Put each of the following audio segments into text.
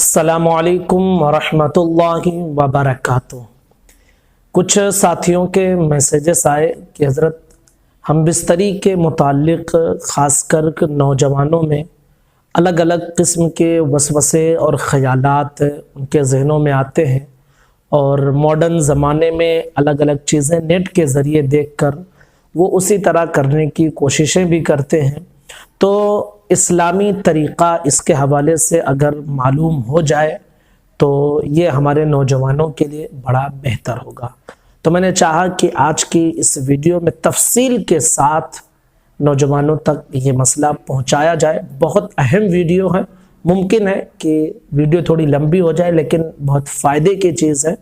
السلام علیکم ورحمۃ اللہ وبرکاتہ۔ کچھ ساتھیوں کے میسیجز آئے کہ حضرت ہم بستری کے متعلق خاص کر نوجوانوں میں الگ الگ قسم کے وسوسے اور خیالات ان کے ذہنوں میں آتے ہیں، اور ماڈرن زمانے میں الگ الگ چیزیں نیٹ کے ذریعے دیکھ کر وہ اسی طرح کرنے کی کوششیں بھی کرتے ہیں۔ تو اسلامی طریقہ اس کے حوالے سے اگر معلوم ہو جائے تو یہ ہمارے نوجوانوں کے لیے بڑا بہتر ہوگا۔ تو میں نے چاہا کہ آج کی اس ویڈیو میں تفصیل کے ساتھ نوجوانوں تک یہ مسئلہ پہنچایا جائے۔ بہت اہم ویڈیو ہے، ممکن ہے کہ ویڈیو تھوڑی لمبی ہو جائے لیکن بہت فائدے کی چیز ہے،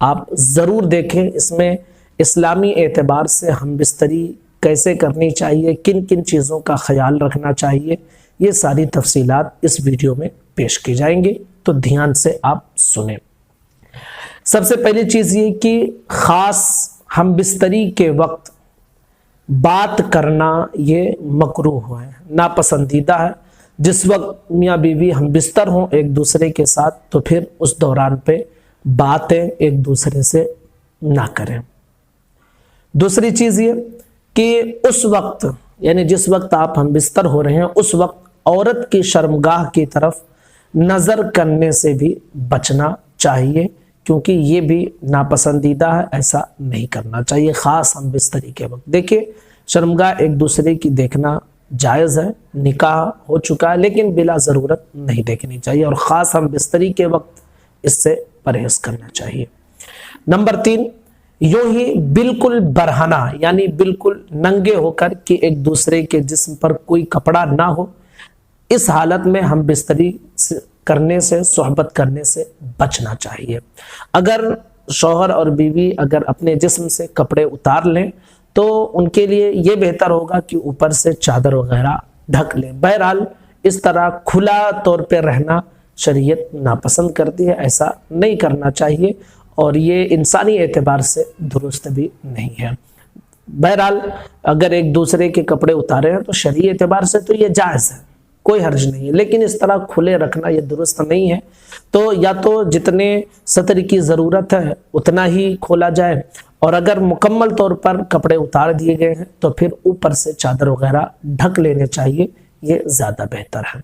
آپ ضرور دیکھیں۔ اس میں اسلامی اعتبار سے ہم بستری کیسے کرنی چاہیے، کن کن چیزوں کا خیال رکھنا چاہیے، یہ ساری تفصیلات اس ویڈیو میں پیش کی جائیں گی، تو دھیان سے آپ سنیں۔ سب سے پہلی چیز یہ کہ خاص ہم بستری کے وقت بات کرنا یہ مکروہ ہے، ناپسندیدہ ہے۔ جس وقت میاں بیوی ہم بستر ہوں ایک دوسرے کے ساتھ تو پھر اس دوران پہ باتیں ایک دوسرے سے نہ کریں۔ دوسری چیز یہ کہ اس وقت یعنی جس وقت آپ ہم بستر ہو رہے ہیں اس وقت عورت کی شرمگاہ کی طرف نظر کرنے سے بھی بچنا چاہیے، کیونکہ یہ بھی ناپسندیدہ ہے، ایسا نہیں کرنا چاہیے خاص ہم بستری کے وقت۔ دیکھیے شرمگاہ ایک دوسرے کی دیکھنا جائز ہے، نکاح ہو چکا ہے، لیکن بلا ضرورت نہیں دیکھنی چاہیے، اور خاص ہم بستری کے وقت اس سے پرہیز کرنا چاہیے۔ نمبر 3، یوں ہی بالکل برہنہ یعنی بالکل ننگے ہو کر کہ ایک دوسرے کے جسم پر کوئی کپڑا نہ ہو، اس حالت میں ہم بستری کرنے سے، صحبت کرنے سے بچنا چاہیے۔ اگر شوہر اور بیوی اگر اپنے جسم سے کپڑے اتار لیں تو ان کے لیے یہ بہتر ہوگا کہ اوپر سے چادر وغیرہ ڈھک لیں۔ بہرحال اس طرح کھلا طور پہ رہنا شریعت ناپسند کرتی ہے، ایسا نہیں کرنا چاہیے، اور یہ انسانی اعتبار سے درست بھی نہیں ہے۔ بہرحال اگر ایک دوسرے کے کپڑے اتارے ہیں تو شرعی اعتبار سے تو یہ جائز ہے، کوئی حرج نہیں ہے، لیکن اس طرح کھلے رکھنا یہ درست نہیں ہے۔ تو یا تو جتنے سطر کی ضرورت ہے اتنا ہی کھولا جائے، اور اگر مکمل طور پر کپڑے اتار دیے گئے ہیں تو پھر اوپر سے چادر وغیرہ ڈھک لینے چاہیے، یہ زیادہ بہتر ہے۔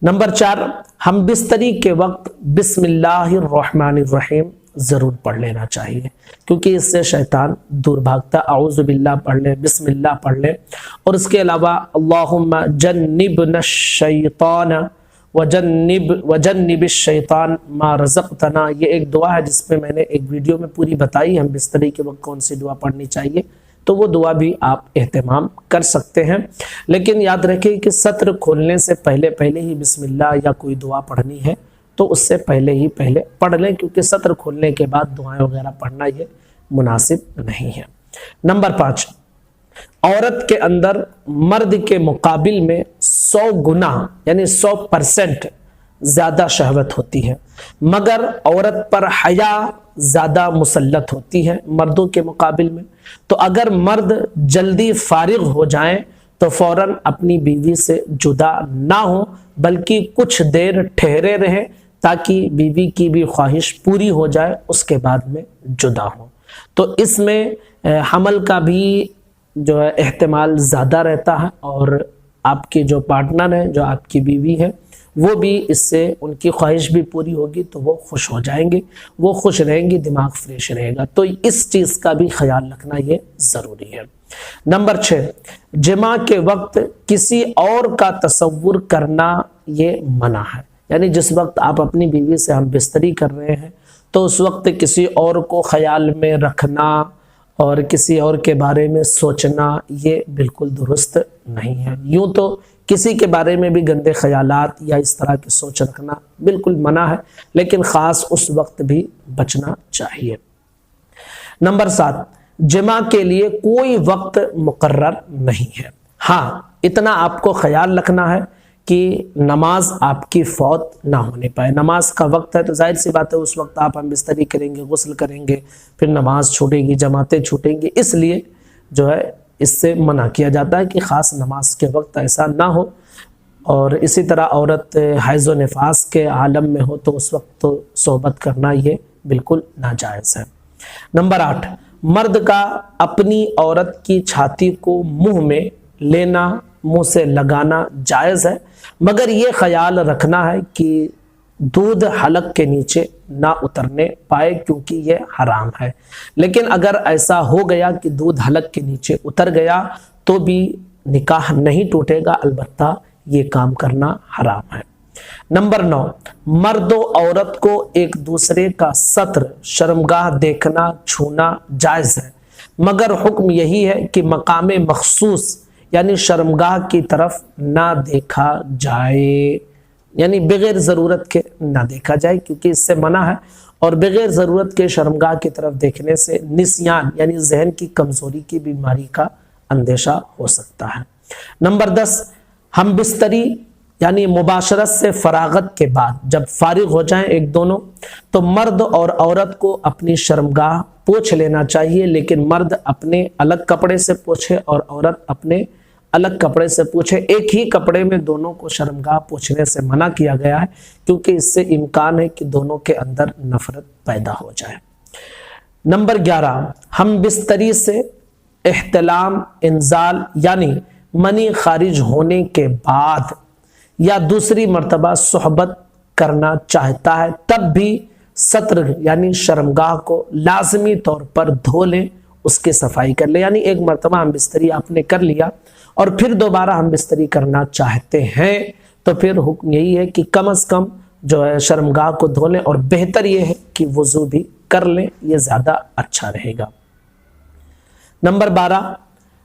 نمبر 4، ہم بستری کے وقت بسم اللہ الرحمن الرحیم ضرور پڑھ لینا چاہیے، کیونکہ اس سے شیطان دور بھاگتا۔ اعوذ باللہ پڑھ لیں، بسم اللہ پڑھ لیں، اور اس کے علاوہ اللہم جنبنا الشیطان وجنب الشیطان ما رزقتنا، یہ ایک دعا ہے جس میں نے ایک ویڈیو میں پوری بتائی ہم بستری کے وقت کون سی دعا پڑھنی چاہیے، تو وہ دعا بھی آپ اہتمام کر سکتے ہیں۔ لیکن یاد رکھیں کہ سطر کھولنے سے پہلے ہی بسم اللہ یا کوئی دعا پڑھنی ہے تو اس سے پہلے پڑھ لیں، کیونکہ سطر کھولنے کے بعد دعائیں وغیرہ پڑھنا یہ مناسب نہیں ہے۔ نمبر 5، عورت کے اندر مرد کے مقابل میں 100 گنا یعنی 100% زیادہ شہوت ہوتی ہے، مگر عورت پر حیا زیادہ مسلط ہوتی ہے مردوں کے مقابل میں۔ تو اگر مرد جلدی فارغ ہو جائیں تو فوراً اپنی بیوی سے جدا نہ ہو، بلکہ کچھ دیر ٹھہرے رہیں تاکہ بیوی کی بھی خواہش پوری ہو جائے، اس کے بعد میں جدا ہو۔ تو اس میں حمل کا بھی جو ہے احتمال زیادہ رہتا ہے، اور آپ کی جو پارٹنر ہے، جو آپ کی بیوی ہے، وہ بھی اس سے ان کی خواہش بھی پوری ہوگی تو وہ خوش ہو جائیں گے، وہ خوش رہیں گی، دماغ فریش رہے گا۔ تو اس چیز کا بھی خیال رکھنا یہ ضروری ہے۔ نمبر 6، جماع کے وقت کسی اور کا تصور کرنا یہ منع ہے، یعنی جس وقت آپ اپنی بیوی سے ہم بستری کر رہے ہیں تو اس وقت کسی اور کو خیال میں رکھنا اور کسی اور کے بارے میں سوچنا یہ بالکل درست نہیں ہے۔ یوں تو کسی کے بارے میں بھی گندے خیالات یا اس طرح کی سوچ رکھنا بالکل منع ہے، لیکن خاص اس وقت بھی بچنا چاہیے۔ نمبر 7، جماع کے لیے کوئی وقت مقرر نہیں ہے۔ ہاں اتنا آپ کو خیال رکھنا ہے کہ نماز آپ کی فوت نہ ہونے پائے۔ نماز کا وقت ہے تو ظاہر سی بات ہے اس وقت آپ ہم بستری کریں گے، غسل کریں گے، پھر نماز چھوٹے گی، جماعتیں چھوٹیں گی، اس لیے جو ہے اس سے منع کیا جاتا ہے کہ خاص نماز کے وقت ایسا نہ ہو۔ اور اسی طرح عورت حیض و نفاس کے عالم میں ہو تو اس وقت تو صحبت کرنا یہ بالکل ناجائز ہے۔ نمبر 8، مرد کا اپنی عورت کی چھاتی کو منہ میں لینا، منہ سے لگانا جائز ہے، مگر یہ خیال رکھنا ہے کہ دودھ حلق کے نیچے نہ اترنے پائے کیونکہ یہ حرام ہے۔ لیکن اگر ایسا ہو گیا کہ دودھ حلق کے نیچے اتر گیا تو بھی نکاح نہیں ٹوٹے گا، البتہ یہ کام کرنا حرام ہے۔ نمبر 9، مرد و عورت کو ایک دوسرے کا ستر شرمگاہ دیکھنا چھونا جائز ہے، مگر حکم یہی ہے کہ مقام مخصوص یعنی شرمگاہ کی طرف نہ دیکھا جائے، یعنی بغیر ضرورت کے نہ دیکھا جائے کیونکہ اس سے منع ہے، اور بغیر ضرورت کے شرمگاہ کی طرف دیکھنے سے نسیان یعنی ذہن کی کمزوری کی بیماری کا اندیشہ ہو سکتا ہے۔ نمبر 10، ہم بستری یعنی مباشرت سے فراغت کے بعد جب فارغ ہو جائیں ایک دونوں تو مرد اور عورت کو اپنی شرمگاہ پوچھ لینا چاہیے، لیکن مرد اپنے الگ کپڑے سے پوچھے اور عورت اپنے الگ کپڑے سے پوچھے۔ ایک ہی کپڑے میں دونوں کو شرمگاہ پوچھنے سے منع کیا گیا ہے کیونکہ اس سے امکان ہے کہ دونوں کے اندر نفرت پیدا ہو جائے۔ نمبر 11، ہم بستری سے احتلام انزال یعنی منی خارج ہونے کے بعد یا دوسری مرتبہ صحبت کرنا چاہتا ہے تب بھی ستر یعنی شرمگاہ کو لازمی طور پر دھو لیں، اس کی صفائی کر لیں، یعنی ایک مرتبہ ہم بستری آپ نے کر لیا اور پھر دوبارہ ہم بستری کرنا چاہتے ہیں تو پھر حکم یہی ہے کہ کم از کم جو ہے شرمگاہ کو دھو لیں، اور بہتر یہ ہے کہ وضو بھی کر لیں، یہ زیادہ اچھا رہے گا۔ نمبر 12،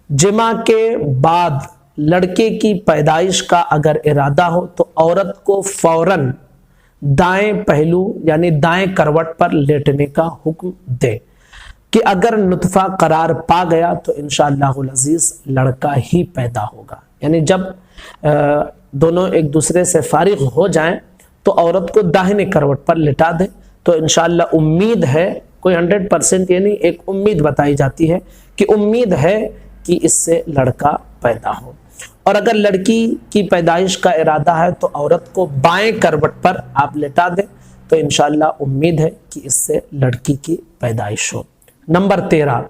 جمع کے بعد لڑکے کی پیدائش کا اگر ارادہ ہو تو عورت کو فوراً دائیں پہلو یعنی دائیں کروٹ پر لیٹنے کا حکم دے کہ اگر نطفہ قرار پا گیا تو انشاءاللہ العزیز لڑکا ہی پیدا ہوگا، یعنی جب دونوں ایک دوسرے سے فارغ ہو جائیں تو عورت کو داہنے کروٹ پر لٹا دے تو انشاءاللہ امید ہے، کوئی 100% یہ نہیں، ایک امید بتائی جاتی ہے کہ امید ہے کہ اس سے لڑکا پیدا ہو۔ اور اگر لڑکی کی پیدائش کا ارادہ ہے تو عورت کو بائیں کروٹ پر آپ لٹا دیں تو انشاءاللہ امید ہے کہ اس سے لڑکی کی پیدائش ہو۔ نمبر 13،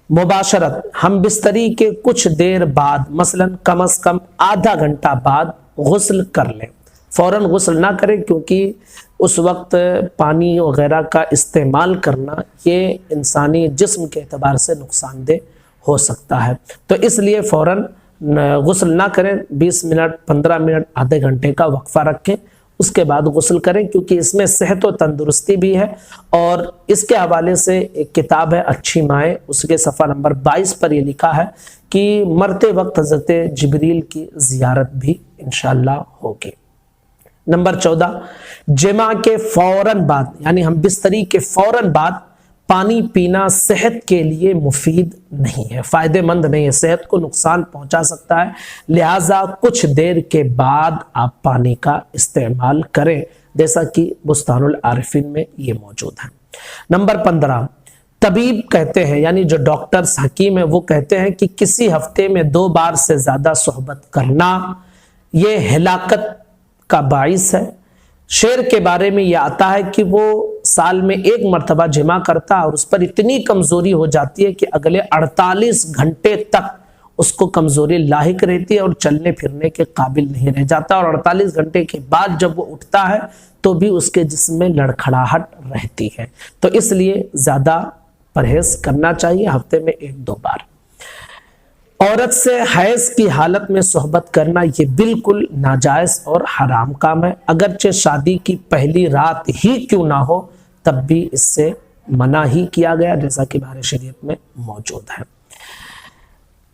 مباشرت ہم بستری کے کچھ دیر بعد مثلاً کم از کم آدھا گھنٹہ بعد غسل کر لیں، فوراً غسل نہ کریں کیونکہ اس وقت پانی وغیرہ کا استعمال کرنا یہ انسانی جسم کے اعتبار سے نقصان دہ ہو سکتا ہے، تو اس لیے فوراً غسل نہ کریں، 20 منٹ 15 منٹ آدھے گھنٹے کا وقفہ رکھیں، اس کے بعد غسل کریں کیونکہ اس میں صحت و تندرستی بھی ہے۔ اور اس کے حوالے سے ایک کتاب ہے اچھی مائیں، اس کے صفحہ نمبر 22 پر یہ لکھا ہے کہ مرتے وقت حضرت جبریل کی زیارت بھی انشاءاللہ ہوگی۔ نمبر 14، جمع کے فوراً بعد یعنی ہم بستری کے فوراً بعد پانی پینا صحت کے لیے مفید نہیں ہے، فائدہ مند نہیں ہے، صحت کو نقصان پہنچا سکتا ہے، لہٰذا کچھ دیر کے بعد آپ پانی کا استعمال کریں، جیسا کہ بستان العارفین میں یہ موجود ہے۔ نمبر 15، طبیب کہتے ہیں یعنی جو ڈاکٹرز حکیم ہیں وہ کہتے ہیں کہ کسی ہفتے میں 2 بار سے زیادہ صحبت کرنا یہ ہلاکت کا باعث ہے۔ شیر کے بارے میں یہ آتا ہے کہ وہ سال میں 1 مرتبہ جمع کرتا اور اس پر اتنی کمزوری ہو جاتی ہے کہ اگلے 48 گھنٹے تک اس کو کمزوری لاحق رہتی ہے اور چلنے پھرنے کے قابل نہیں رہ جاتا، اور 48 گھنٹے کے بعد جب وہ اٹھتا ہے تو بھی اس کے جسم میں لڑکھڑاہٹ رہتی ہے، تو اس لیے زیادہ پرہیز کرنا چاہیے، ہفتے میں 1-2 بار۔ عورت سے حیض کی حالت میں صحبت کرنا یہ بالکل ناجائز اور حرام کام ہے، اگرچہ شادی کی پہلی رات ہی کیوں نہ ہو تب بھی اس سے منع ہی کیا گیا جیسا کہ ہمارے شریعت میں موجود ہے۔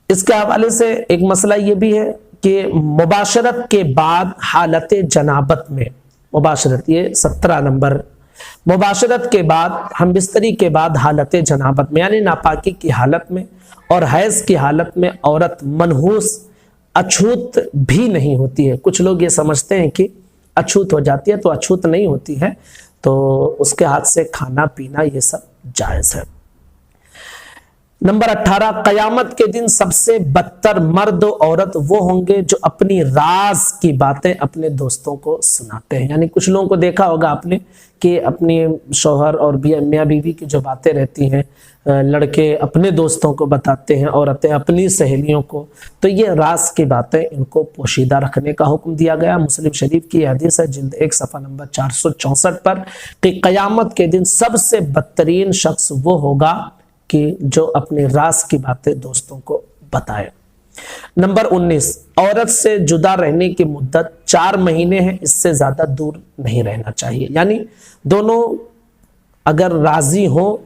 اس کے حوالے سے ایک مسئلہ یہ بھی ہے کہ مباشرت کے بعد حالت جنابت میں، مباشرت یہ 17 نمبر، مباشرت کے بعد ہم بستری کے بعد حالت جنابت میں یعنی ناپاکی کی حالت میں اور حیض کی حالت میں عورت منحوس اچھوت بھی نہیں ہوتی ہے۔ کچھ لوگ یہ سمجھتے ہیں کہ اچھوت ہو جاتی ہے، تو اچھوت نہیں ہوتی ہے، تو اس کے ہاتھ سے کھانا پینا یہ سب جائز ہے۔ نمبر 18، قیامت کے دن سب سے بدتر مرد و عورت وہ ہوں گے جو اپنی راز کی باتیں اپنے دوستوں کو سناتے ہیں۔ یعنی کچھ لوگوں کو دیکھا ہوگا آپ نے کہ اپنی شوہر اور میاں بیوی کی جو باتیں رہتی ہیں، لڑکے اپنے دوستوں کو بتاتے ہیں، عورتیں اپنی سہیلیوں کو، تو یہ راز کی باتیں ان کو پوشیدہ رکھنے کا حکم دیا گیا۔ مسلم شریف کی حدیث ہے، جلد 1 صفحہ نمبر 464 پر، کہ قیامت کے دن سب سے بدترین شخص وہ ہوگا کہ جو اپنے راز کی باتیں دوستوں کو بتائے۔ نمبر 19، عورت سے جدا رہنے کی مدت 4 مہینے ہے، اس سے زیادہ دور نہیں رہنا چاہیے۔ یعنی دونوں اگر راضی ہوں،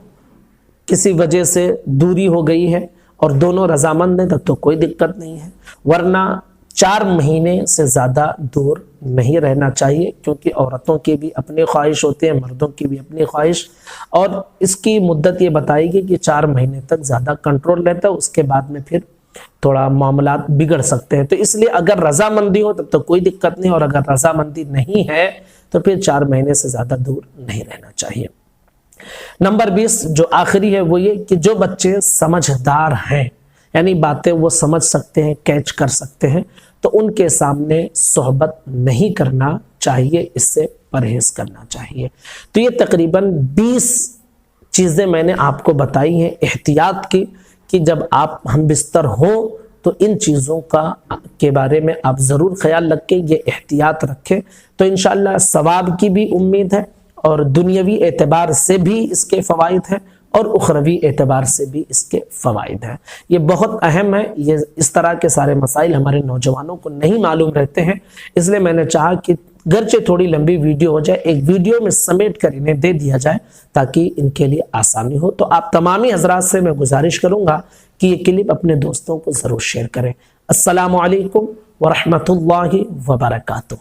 کسی وجہ سے دوری ہو گئی ہے اور دونوں رضامند ہیں، تب تو کوئی دقت نہیں ہے، ورنہ 4 مہینے سے زیادہ دور نہیں رہنا چاہیے، کیونکہ عورتوں کی بھی اپنی خواہش ہوتی ہے، مردوں کی بھی اپنی خواہش، اور اس کی مدت یہ بتائی گئی کہ 4 مہینے تک زیادہ کنٹرول رہتا ہے، اس کے بعد میں پھر تھوڑا معاملات بگڑ سکتے ہیں۔ تو اس لیے اگر رضامندی ہو تب تو کوئی دقت نہیں، اور اگر رضامندی نہیں ہے تو پھر 4 مہینے سے زیادہ دور نہیں رہنا چاہیے۔ نمبر 20 جو آخری ہے وہ یہ کہ جو بچے سمجھدار ہیں، یعنی باتیں وہ سمجھ سکتے ہیں، کیچ کر سکتے ہیں، تو ان کے سامنے صحبت نہیں کرنا چاہیے، اس سے پرہیز کرنا چاہیے۔ تو یہ تقریباً 20 چیزیں میں نے آپ کو بتائی ہیں احتیاط کی، کہ جب آپ ہم بستر ہوں تو ان چیزوں کے بارے میں آپ ضرور خیال رکھیں، یہ احتیاط رکھیں، تو انشاءاللہ ثواب کی بھی امید ہے، اور دنیاوی اعتبار سے بھی اس کے فوائد ہیں، اور اخروی اعتبار سے بھی اس کے فوائد ہیں۔ یہ بہت اہم ہے، یہ اس طرح کے سارے مسائل ہمارے نوجوانوں کو نہیں معلوم رہتے ہیں، اس لیے میں نے چاہا کہ گرچہ تھوڑی لمبی ویڈیو ہو جائے، ایک ویڈیو میں سمیٹ کر انہیں دے دیا جائے تاکہ ان کے لیے آسانی ہو۔ تو آپ تمامی حضرات سے میں گزارش کروں گا کہ یہ کلپ اپنے دوستوں کو ضرور شیئر کریں۔ السلام علیکم ورحمۃ اللہ وبرکاتہ۔